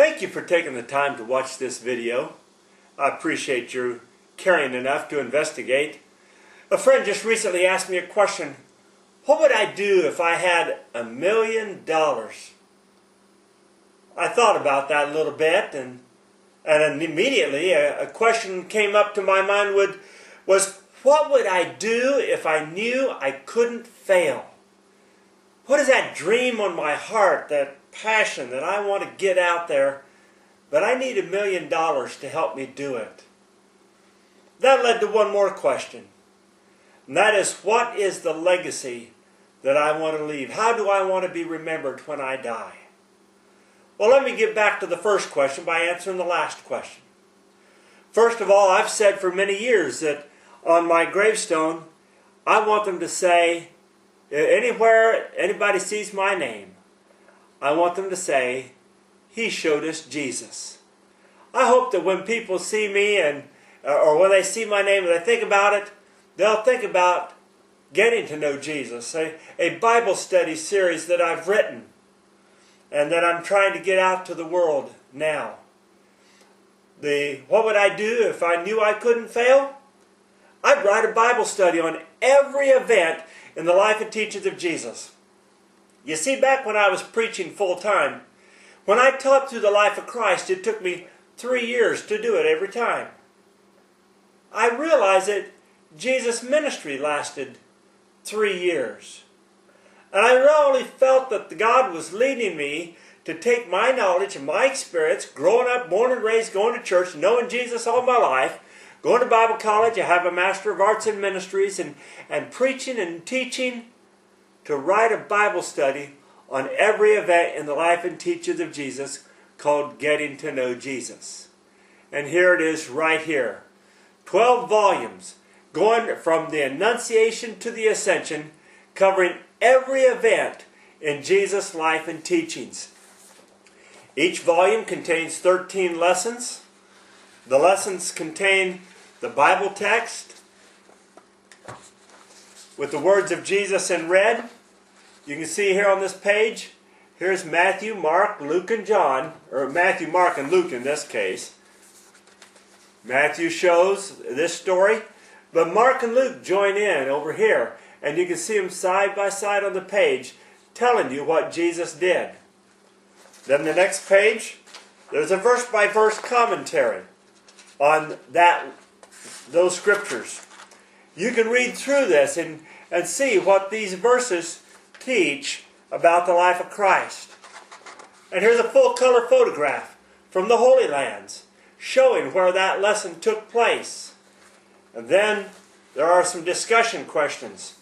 Thank you for taking the time to watch this video. I appreciate you caring enough to investigate. A friend just recently asked me a question. What would I do if I had $1 million? I thought about that a little bit, and immediately a question came up to my mind was what would I do if I knew I couldn't fail? What is that dream on my heart, that passion that I want to get out there, but I need $1 million to help me do it? That led to one more question, and that is, what is the legacy that I want to leave? How do I want to be remembered when I die? Well, let me get back to the first question by answering the last question. First of all, I've said for many years that on my gravestone, I want them to say, anywhere anybody sees my name, I want them to say, he showed us Jesus. I hope that when people see me or when they see my name and they think about it, they'll think about getting to know Jesus, a Bible study series that I've written and that I'm trying to get out to the world now. What would I do if I knew I couldn't fail? I'd write a Bible study on every event in the life and teachings of Jesus. You see, back when I was preaching full-time, when I taught through the life of Christ, it took me 3 years to do it every time. I realized that Jesus' ministry lasted 3 years. And I really felt that God was leading me to take my knowledge and my experience, growing up, born and raised, going to church, knowing Jesus all my life, going to Bible college. I have a Master of Arts in Ministries, and preaching and teaching, to write a Bible study on every event in the life and teachings of Jesus called Getting to Know Jesus. And here it is right here. 12 volumes, going from the Annunciation to the Ascension, covering every event in Jesus' life and teachings. Each volume contains 13 lessons. The lessons contain the Bible text with the words of Jesus in red. You can see here on this page, here's Matthew, Mark, Luke, and John, or Matthew, Mark, and Luke in this case. Matthew shows this story, but Mark and Luke join in over here, and you can see them side by side on the page telling you what Jesus did. Then the next page, there's a verse-by-verse commentary on those scriptures. You can read through this and see what these verses teach about the life of Christ. And here's a full-color photograph from the Holy Lands showing where that lesson took place. And then there are some discussion questions.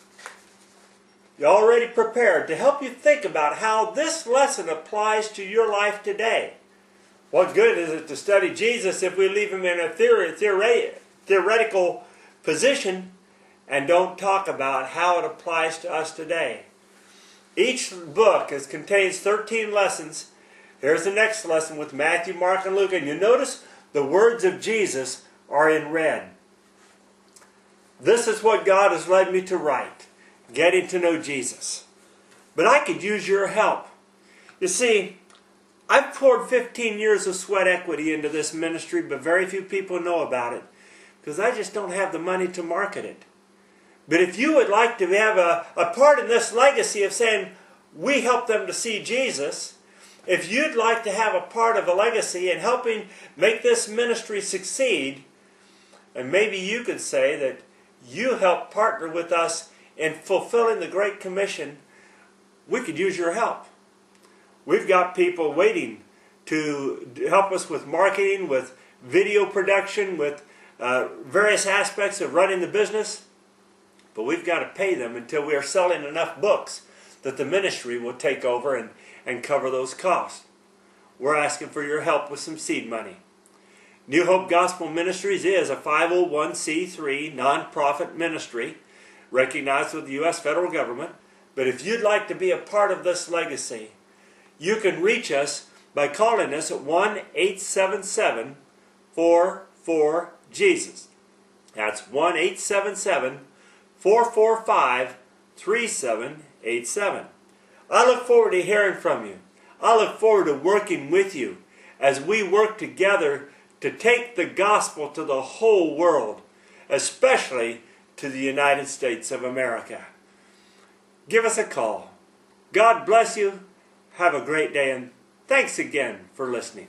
You're already prepared to help you think about how this lesson applies to your life today. What good is it to study Jesus if we leave him in a theoretical position and don't talk about how it applies to us today? Each book contains 13 lessons. Here's the next lesson with Matthew, Mark, and Luke. And you notice the words of Jesus are in red. This is what God has led me to write, Getting to Know Jesus. But I could use your help. You see, I've poured 15 years of sweat equity into this ministry, but very few people know about it because I just don't have the money to market it. But if you would like to have a part in this legacy of saying, we help them to see Jesus, if you'd like to have a part of a legacy in helping make this ministry succeed, and maybe you could say that you help partner with us in fulfilling the Great Commission, we could use your help. We've got people waiting to help us with marketing, with video production, with various aspects of running the business. But we've got to pay them until we are selling enough books that the ministry will take over and cover those costs. We're asking for your help with some seed money. New Hope Gospel Ministries is a 501c3 nonprofit ministry recognized with the U.S. federal government. But if you'd like to be a part of this legacy, you can reach us by calling us at 1-877-44-JESUS. That's 1-877-445-3787. I look forward to hearing from you. I look forward to working with you as we work together to take the gospel to the whole world, especially to the United States of America. Give us a call. God bless you. Have a great day, and thanks again for listening.